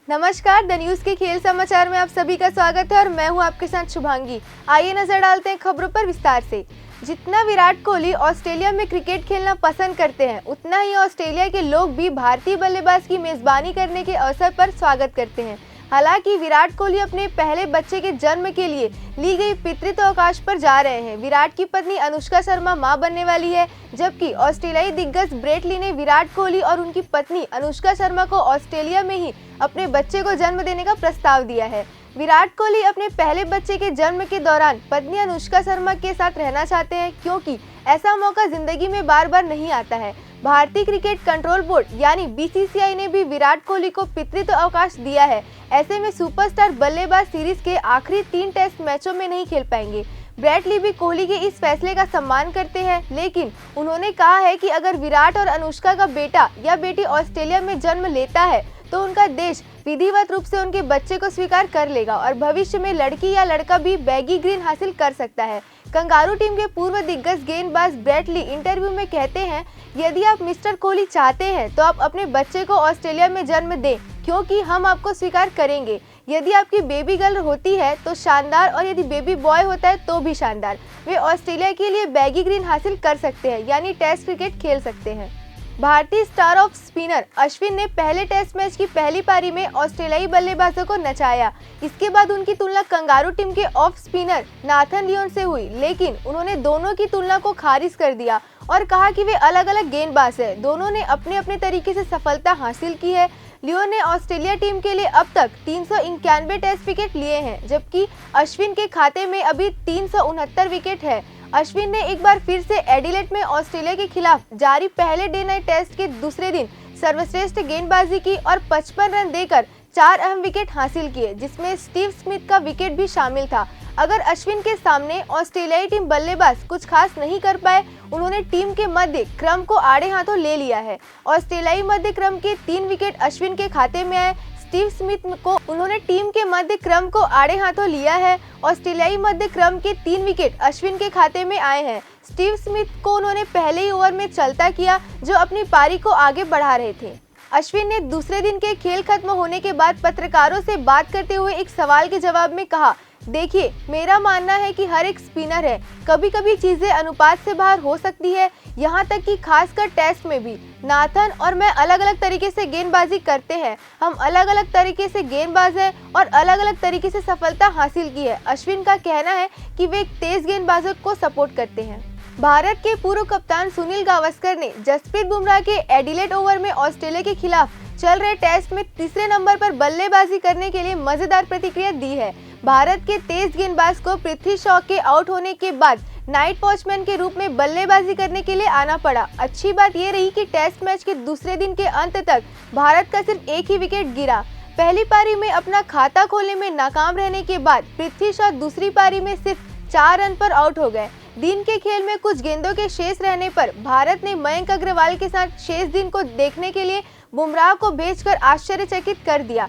नमस्कार, the news के खेल समाचार में आप सभी का स्वागत है और मैं हूं आपके साथ शुभांगी। आइए नजर डालते हैं खबरों पर विस्तार से। जितना विराट कोहली ऑस्ट्रेलिया में क्रिकेट खेलना पसंद करते हैं, उतना ही ऑस्ट्रेलिया के लोग भी भारतीय बल्लेबाज की मेजबानी करने के अवसर पर स्वागत करते हैं। हालांकि विराट कोहली अपने पहले बच्चे के जन्म के लिए ली गई पितृत्व अवकाश पर जा रहे हैं। विराट की पत्नी अनुष्का शर्मा मां बनने वाली है, जबकि ऑस्ट्रेलियाई दिग्गज ब्रेट ली ने विराट कोहली और उनकी पत्नी अनुष्का शर्मा को ऑस्ट्रेलिया में ही अपने बच्चे को जन्म देने का प्रस्ताव दिया है। विराट कोहली अपने पहले बच्चे के जन्म के दौरान पत्नी अनुष्का शर्मा के साथ रहना चाहते हैं, क्योंकि ऐसा मौका जिंदगी में बार बार नहीं आता है। भारतीय क्रिकेट कंट्रोल बोर्ड यानी बीसीसीआई ने भी विराट कोहली को पितृत्व अवकाश दिया है। ऐसे में सुपरस्टार बल्लेबाज सीरीज के आखिरी 3 टेस्ट मैचों में नहीं खेल पाएंगे। ब्रेट ली भी कोहली के इस फैसले का सम्मान करते हैं, लेकिन उन्होंने कहा है कि अगर विराट और अनुष्का का बेटा या बेटी ऑस्ट्रेलिया में जन्म लेता है तो उनका देश विधिवत रूप से उनके बच्चे को स्वीकार कर लेगा और भविष्य में लड़की या लड़का भी बैगी ग्रीन हासिल कर सकता है। कंगारू टीम के पूर्व दिग्गज गेंदबाज ब्रेट ली इंटरव्यू में कहते हैं, यदि आप मिस्टर कोहली चाहते हैं तो आप अपने बच्चे को ऑस्ट्रेलिया में जन्म दें, क्योंकि हम आपको स्वीकार करेंगे। यदि आपकी बेबी गर्ल होती है तो शानदार, और यदि बेबी बॉय होता है तो भी शानदार। वे ऑस्ट्रेलिया के लिए बैगी ग्रीन हासिल कर सकते हैं, यानी टेस्ट क्रिकेट खेल सकते हैं। भारतीय स्टार ऑफ स्पिनर अश्विन ने पहले टेस्ट मैच की पहली पारी में ऑस्ट्रेलियाई बल्लेबाजों को नचाया। इसके बाद उनकी तुलना कंगारू टीम के ऑफ स्पिनर नाथन लियोन से हुई, लेकिन उन्होंने दोनों की तुलना को खारिज कर दिया और कहा कि वे अलग अलग गेंदबाज हैं। दोनों ने अपने अपने तरीके से सफलता हासिल की है। लियोन ने ऑस्ट्रेलिया टीम के लिए अब तक 391 टेस्ट विकेट लिए हैं, जबकि अश्विन के खाते में अभी 369 विकेट है। अश्विन ने एक बार फिर से एडिलेड में ऑस्ट्रेलिया के खिलाफ जारी पहले डे नाइट टेस्ट के दूसरे दिन सर्वश्रेष्ठ गेंदबाजी की और 55 रन देकर 4 अहम विकेट हासिल किए, जिसमें स्टीव स्मिथ का विकेट भी शामिल था। अगर अश्विन के सामने ऑस्ट्रेलियाई टीम बल्लेबाज कुछ खास नहीं कर पाए, उन्होंने टीम के मध्य क्रम को आड़े हाथों ले लिया है। ऑस्ट्रेलियाई मध्य क्रम के 3 विकेट अश्विन के खाते में आए। स्टीव स्मिथ को उन्होंने टीम के मध्य क्रम को आड़े हाथों लिया है। ऑस्ट्रेलियाई मध्य क्रम के 3 विकेट अश्विन के खाते में आए हैं। स्टीव स्मिथ को उन्होंने पहले ही ओवर में चलता किया, जो अपनी पारी को आगे बढ़ा रहे थे। अश्विन ने दूसरे दिन के खेल खत्म होने के बाद पत्रकारों से बात करते हुए एक सवाल के जवाब में कहा, देखिए, मेरा मानना है कि हर एक स्पिनर है, कभी कभी चीजें अनुपात से बाहर हो सकती है, यहाँ तक कि खासकर टेस्ट में भी। नाथन और मैं अलग अलग तरीके से गेंदबाजी करते हैं, हम अलग अलग तरीके से गेंदबाज हैं और अलग अलग तरीके से सफलता हासिल की है। अश्विन का कहना है कि वे तेज गेंदबाजों को सपोर्ट करते हैं। भारत के पूर्व कप्तान सुनील गावस्कर ने जसप्रीत बुमराह के एडिलेड ओवर में ऑस्ट्रेलिया के खिलाफ चल रहे टेस्ट में तीसरे नंबर पर बल्लेबाजी करने के लिए मजेदार प्रतिक्रिया दी है। भारत के तेज गेंदबाज को पृथ्वी शॉ के आउट होने के बाद नाइट वॉचमैन के रूप में बल्लेबाजी करने के लिए आना पड़ा। अच्छी बात यह रही कि टेस्ट मैच के दूसरे दिन के अंत तक भारत का सिर्फ एक ही विकेट गिरा। पहली पारी में अपना खाता खोलने में नाकाम रहने के बाद पृथ्वी शॉ दूसरी पारी में सिर्फ 4 रन पर आउट हो गए। दिन के खेल में कुछ गेंदों के शेष रहने पर भारत ने मयंक अग्रवाल के साथ शेष दिन को देखने के लिए बुमराह को भेजकर आश्चर्यचकित कर दिया।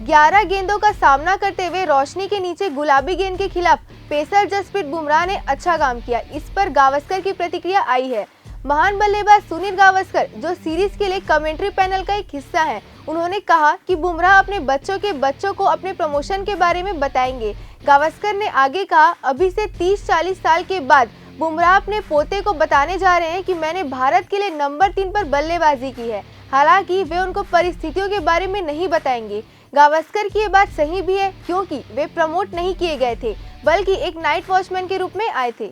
11 गेंदों का सामना करते हुए रोशनी के नीचे गुलाबी गेंद के खिलाफ पेसर जसप्रीत बुमराह ने अच्छा काम किया। इस पर गावस्कर की प्रतिक्रिया आई है। महान बल्लेबाज सुनील गावस्कर, जो सीरीज के लिए कमेंट्री पैनल का एक हिस्सा है, उन्होंने कहा कि बुमराह अपने बच्चों को अपने प्रमोशन के बारे में बताएंगे। गावस्कर ने आगे कहा, अभी से 30-40 साल के बाद बुमराह अपने पोते को बताने जा रहे हैं कि मैंने भारत के लिए नंबर 3 पर बल्लेबाजी की है। हालांकि वे उनको परिस्थितियों के बारे में नहीं बताएंगे। गावस्कर की ये बात सही भी है, क्योंकि वे प्रमोट नहीं किए गए थे, बल्कि एक नाइट वॉचमैन के रूप में आए थे।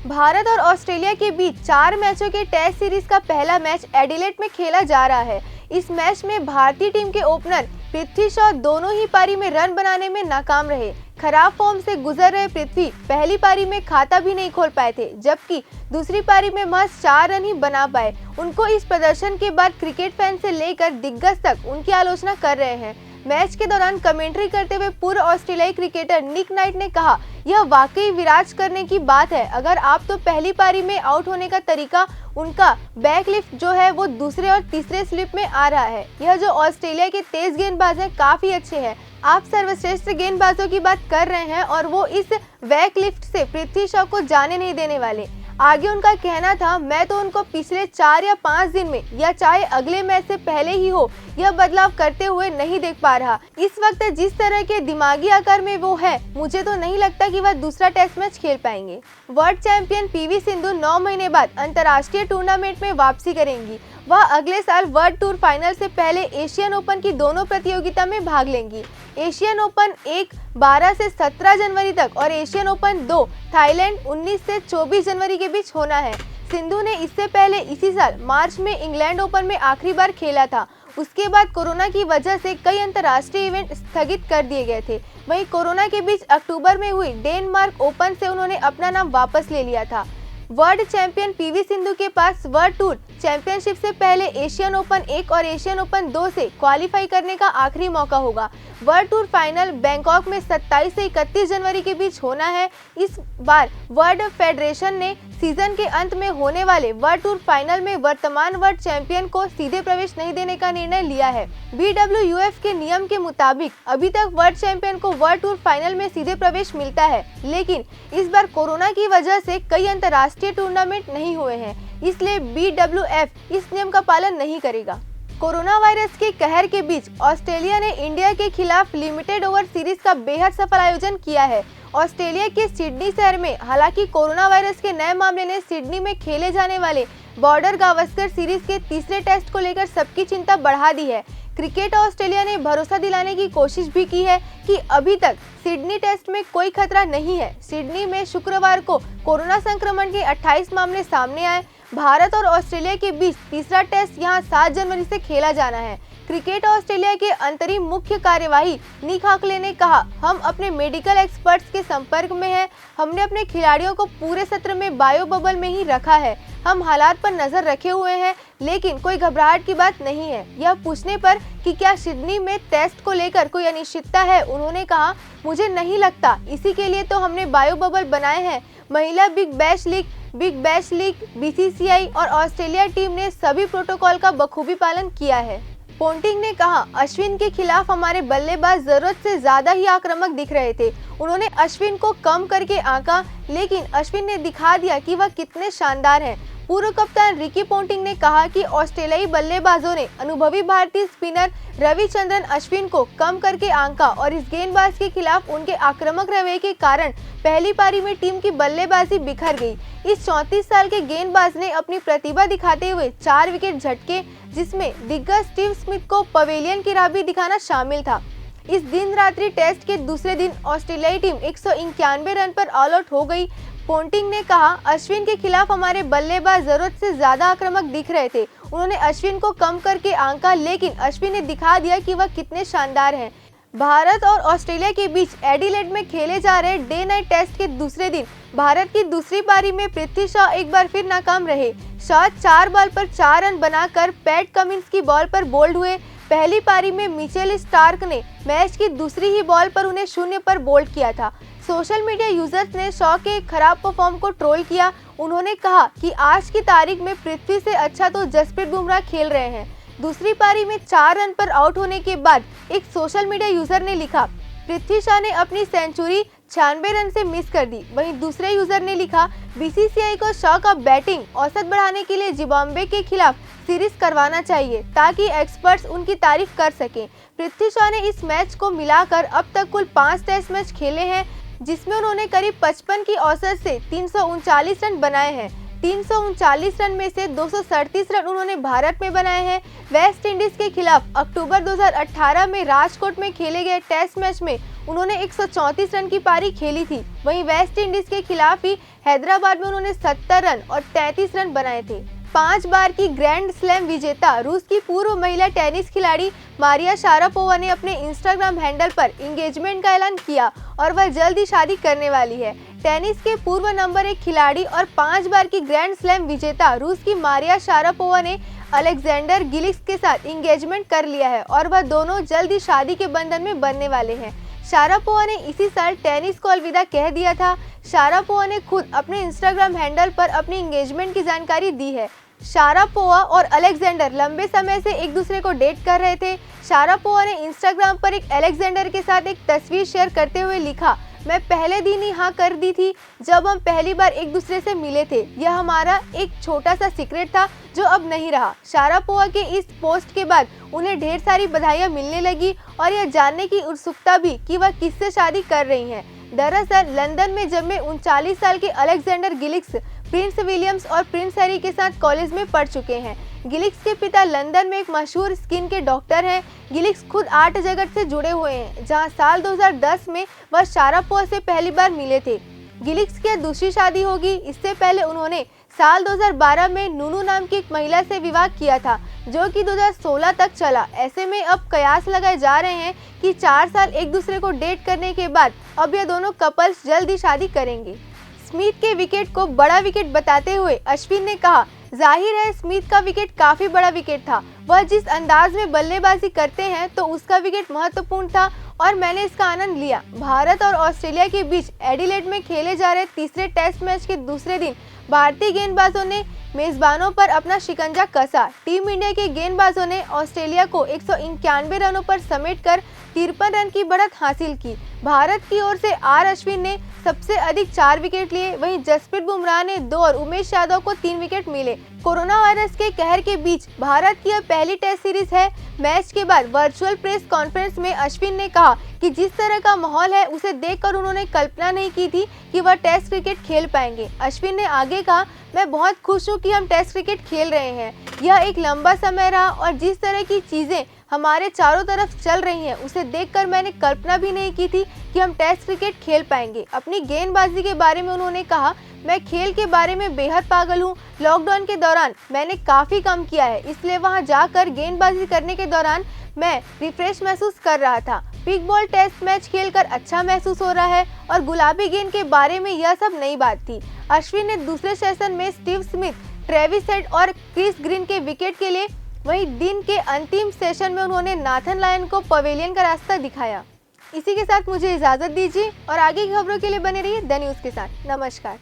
भारत और ऑस्ट्रेलिया के बीच 4 मैचों के टेस्ट सीरीज का पहला मैच एडिलेड में खेला जा रहा है। इस मैच में भारतीय टीम के ओपनर पृथ्वी शॉ दोनों ही पारी में रन बनाने में नाकाम रहे। खराब फॉर्म से गुजर रहे पृथ्वी पहली पारी में खाता भी नहीं खोल पाए थे, जबकि दूसरी पारी में महज 4 रन ही बना पाए। उनको इस प्रदर्शन के बाद क्रिकेट फैन से लेकर दिग्गज तक उनकी आलोचना कर रहे हैं। मैच के दौरान कमेंट्री करते हुए पूर्व ऑस्ट्रेलियाई क्रिकेटर निक नाइट ने कहा, यह वाकई विराज करने की बात है। अगर आप तो पहली पारी में आउट होने का तरीका, उनका बैकलिफ्ट जो है वो दूसरे और तीसरे स्लिप में आ रहा है। यह जो ऑस्ट्रेलिया के तेज गेंदबाज हैं काफी अच्छे हैं। आप सर्वश्रेष्ठ गेंदबाजों की बात कर रहे हैं और वो इस बैकलिफ्ट से पृथ्वी शॉ को जाने नहीं देने वाले। आगे उनका कहना था, मैं तो उनको पिछले 4 या 5 दिन में या चाहे अगले मैच से पहले ही हो यह बदलाव करते हुए नहीं देख पा रहा। इस वक्त जिस तरह के दिमागी आकार में वो है, मुझे तो नहीं लगता कि वह दूसरा टेस्ट मैच खेल पाएंगे। वर्ल्ड चैंपियन पीवी सिंधु 9 महीने बाद अंतर्राष्ट्रीय टूर्नामेंट में वापसी करेंगी। वह अगले साल वर्ल्ड टूर फाइनल से पहले एशियन ओपन की दोनों प्रतियोगिता में भाग लेंगी। एशियन ओपन 1 12 से 17 जनवरी तक और एशियन ओपन 2 थाईलैंड 19 से 24 जनवरी के बीच होना है। सिंधु ने इससे पहले इसी साल मार्च में इंग्लैंड ओपन में आखिरी बार खेला था। उसके बाद कोरोना की वजह से कई अंतर्राष्ट्रीय इवेंट स्थगित कर दिए गए थे। वहीं कोरोना के बीच अक्टूबर में हुई डेनमार्क ओपन से उन्होंने अपना नाम वापस ले लिया था। वर्ल्ड चैंपियन पीवी सिंधु के पास वर्ल्ड टूर चैंपियनशिप से पहले एशियन ओपन 1 और एशियन ओपन 2 से क्वालिफाई करने का आखिरी मौका होगा। वर्ल्ड टूर फाइनल बैंकॉक में 27 से 31 जनवरी के बीच होना है। इस बार वर्ल्ड फेडरेशन ने सीजन के अंत में होने वाले वर्ल्ड टूर फाइनल में वर्तमान वर्ल्ड चैंपियन को सीधे प्रवेश नहीं देने का निर्णय लिया है। BWF के नियम के मुताबिक अभी तक वर्ल्ड चैंपियन को वर्ल्ड टूर फाइनल में सीधे प्रवेश मिलता है, लेकिन इस बार कोरोना की वजह से कई अंतर्राष्ट्रीय टूर्नामेंट नहीं हुए हैं, इसलिए BWF इस नियम का पालन नहीं करेगा। कोरोना वायरस के कहर के बीच ऑस्ट्रेलिया ने इंडिया के खिलाफ लिमिटेड ओवर सीरीज का बेहद सफल आयोजन किया है। ऑस्ट्रेलिया के सिडनी शहर में हालांकि कोरोना वायरस के नए मामले ने सिडनी में खेले जाने वाले बॉर्डर गावस्कर सीरीज के तीसरे टेस्ट को लेकर सबकी चिंता बढ़ा दी है। क्रिकेट ऑस्ट्रेलिया ने भरोसा दिलाने की कोशिश भी की है कि अभी तक सिडनी टेस्ट में कोई खतरा नहीं है। सिडनी में शुक्रवार को कोरोना संक्रमण के 28 मामले सामने आए। भारत और ऑस्ट्रेलिया के बीच तीसरा टेस्ट यहां 7 जनवरी से खेला जाना है। क्रिकेट ऑस्ट्रेलिया के अंतरिम मुख्य कार्यवाही निक हाकले ने कहा, हम अपने मेडिकल एक्सपर्ट्स के संपर्क में हैं। हमने अपने खिलाड़ियों को पूरे सत्र में बायो बबल में ही रखा है। हम हालात पर नजर रखे हुए हैं, लेकिन कोई घबराहट की बात नहीं है। यह पूछने पर कि क्या सिडनी में टेस्ट को लेकर कोई अनिश्चितता है, उन्होंने कहा, मुझे नहीं लगता। इसी के लिए तो हमने बायो बबल बनाए हैं। महिला बिग बैश लीग, BCCI और ऑस्ट्रेलिया टीम ने सभी प्रोटोकॉल का बखूबी पालन किया है। पोंटिंग ने कहा, अश्विन के खिलाफ हमारे बल्लेबाज जरूरत से ज्यादा ही आक्रामक दिख रहे थे। उन्होंने अश्विन को कम करके आंका, लेकिन अश्विन ने दिखा दिया कि वह कितने शानदार हैं। पूर्व कप्तान रिकी पोंटिंग ने कहा कि ऑस्ट्रेलियाई बल्लेबाजों ने अनुभवी भारतीय स्पिनर रविचंद्रन अश्विन को कम करके आंका और इस गेंदबाज के खिलाफ उनके आक्रामक रवैये के कारण पहली पारी में टीम की बल्लेबाजी बिखर गई। इस 34 साल के गेंदबाज ने अपनी प्रतिभा दिखाते हुए 4 विकेट झटके, जिसमें दिग्गज स्टीव स्मिथ को पवेलियन की राह भी दिखाना शामिल था। इस दिन रात्रि टेस्ट के दूसरे दिन ऑस्ट्रेलियाई टीम 191 रन पर ऑल आउट हो गई। पोंटिंग ने कहा, अश्विन के खिलाफ हमारे बल्लेबाज जरूरत से ज्यादा आक्रामक दिख रहे थे। उन्होंने अश्विन को कम करके आंका, लेकिन अश्विन ने दिखा दिया कि वह कितने शानदार हैं। भारत और ऑस्ट्रेलिया के बीच एडिलेड में खेले जा रहे डे नाइट टेस्ट के दूसरे दिन भारत की दूसरी पारी में पृथ्वी शॉ एक बार फिर नाकाम रहे। शॉ 4 बॉल पर 4 रन बनाकर पैट कमिंस की बॉल पर बोल्ड हुए। पहली पारी में मिचेल स्टार्क ने मैच की दूसरी ही बॉल पर उन्हें 0 पर बोल्ड किया था। सोशल मीडिया यूजर्स ने शॉ के खराब परफॉर्म को ट्रोल किया। उन्होंने कहा कि आज की तारीख में पृथ्वी से अच्छा तो जसप्रीत बुमराह खेल रहे हैं। दूसरी पारी में 4 रन पर आउट होने के बाद एक सोशल मीडिया यूजर ने लिखा, पृथ्वी शॉ ने अपनी सेंचुरी 96 रन से मिस कर दी। वहीं दूसरे यूजर ने लिखा, BCCI को शॉ का बैटिंग औसत बढ़ाने के लिए जिम्बाब्वे के खिलाफ सीरीज करवाना चाहिए ताकि एक्सपर्ट्स उनकी तारीफ कर सकें। पृथ्वी शॉ ने इस मैच को मिलाकर अब तक कुल 5 टेस्ट मैच खेले हैं, जिसमें उन्होंने करीब 55 की औसत से 339 रन बनाए हैं। 339 रन में से 237 रन उन्होंने भारत में बनाए हैं। वेस्ट इंडीज के खिलाफ अक्टूबर 2018 में राजकोट में खेले गए टेस्ट मैच में उन्होंने 134 रन की पारी खेली थी। वहीं वेस्ट इंडीज के खिलाफ ही हैदराबाद में उन्होंने 70 रन और 33 रन बनाए थे। 5 बार की ग्रैंड स्लैम विजेता रूस की पूर्व महिला टेनिस खिलाड़ी मारिया शारापोवा ने अपने इंस्टाग्राम हैंडल पर एंगेजमेंट का ऐलान किया और वह जल्द ही शादी करने वाली है। टेनिस के पूर्व नंबर 1 खिलाड़ी और 5 बार की ग्रैंड स्लैम विजेता रूस की मारिया शारापोवा ने अलेक्जेंडर गिलिक्स के साथ एंगेजमेंट कर लिया है और वह दोनों जल्द ही शादी के बंधन में बनने वाले हैं। शारापोवा ने इसी साल टेनिस को अलविदा कह दिया था। शारापोवा ने खुद अपने इंस्टाग्राम हैंडल पर अपनी एंगेजमेंट की जानकारी दी है। शारापोवा और अलेक्जेंडर लंबे समय से एक दूसरे को डेट कर रहे थे। शारापोवा ने इंस्टाग्राम पर एक अलेक्जेंडर के साथ एक तस्वीर शेयर करते हुए लिखा, मैं पहले दिन ही हाँ कर दी थी जब हम पहली बार एक दूसरे से मिले थे। यह हमारा एक छोटा सा सीक्रेट था जो अब नहीं रहा। शारापोवा के इस पोस्ट के बाद उन्हें ढेर सारी बधाइयाँ मिलने लगी और यह जानने की उत्सुकता भी कि वह किससे शादी कर रही हैं। दरअसल लंदन में जन्मे 39 साल के अलेक्जेंडर गिलिक्स प्रिंस विलियम्स और प्रिंस हैरी के साथ कॉलेज में पढ़ चुके हैं। गिलिक्स के पिता लंदन में एक मशहूर स्किन के डॉक्टर हैं। गिलिक्स खुद आर्ट जगत से जुड़े हुए हैं, जहां साल 2010 में वह शारापोवा से पहली बार मिले थे। गिलिक्स की दूसरी शादी होगी। इससे पहले उन्होंने साल 2012 में नूनू नाम की एक महिला से विवाह किया था, जो कि 2016 तक चला। ऐसे में अब कयास लगाए जा रहे हैं कि 4 साल एक दूसरे को डेट करने के बाद अब ये दोनों कपल्स जल्दी शादी करेंगे। स्मिथ के विकेट को बड़ा विकेट बताते हुए अश्विन ने कहा, जाहिर है स्मिथ का विकेट काफी बड़ा विकेट था। वह जिस अंदाज में बल्लेबाजी करते हैं तो उसका विकेट महत्वपूर्ण था और मैंने इसका आनंद लिया। भारत और ऑस्ट्रेलिया के बीच एडिलेड में खेले जा रहे तीसरे टेस्ट मैच के दूसरे दिन भारतीय गेंदबाजों ने मेजबानों पर अपना शिकंजा कसा। टीम इंडिया के गेंदबाजों ने ऑस्ट्रेलिया को 191 रनों पर समेटकर 53 रन की बढ़त हासिल की। भारत की ओर से आर अश्विन ने सबसे अधिक 4 विकेट लिए, वहीं जसप्रीत बुमराह ने 2 और उमेश यादव को 3 विकेट मिले। कोरोना वायरस के कहर के बीच भारत की यह पहली टेस्ट सीरीज है। मैच के बाद वर्चुअल प्रेस कॉन्फ्रेंस में अश्विन ने कहा कि जिस तरह का माहौल है उसे देखकर उन्होंने कल्पना नहीं की थी कि वह टेस्ट क्रिकेट खेल पाएंगे। अश्विन ने आगे कहा, मैं बहुत खुश हूँ कि हम टेस्ट क्रिकेट खेल रहे हैं। यह एक लंबा समय रहा और जिस तरह की चीजें हमारे चारों तरफ चल रही हैं उसे देखकर मैंने कल्पना भी नहीं की थी कि हम टेस्ट क्रिकेट खेल पाएंगे। अपनी गेंदबाजी के बारे में उन्होंने कहा, मैं खेल के बारे में बेहद पागल हूँ। लॉकडाउन के दौरान मैंने काफ़ी कम किया है, इसलिए वहाँ जाकर गेंदबाजी करने के दौरान मैं रिफ्रेश महसूस कर रहा था। बिग बॉल टेस्ट मैच खेलकर अच्छा महसूस हो रहा है और गुलाबी गेंद के बारे में यह सब नई बात थी। अश्विन ने दूसरे सेशन में स्टीव स्मिथ, ट्रेविस हेड और क्रिस ग्रीन के विकेट के लिए, वहीं दिन के अंतिम सेशन में उन्होंने नाथन लायन को पवेलियन का रास्ता दिखाया। इसी के साथ मुझे इजाज़त दीजिए और आगे की खबरों के लिए बने रहिए द न्यूज़ के साथ। नमस्कार।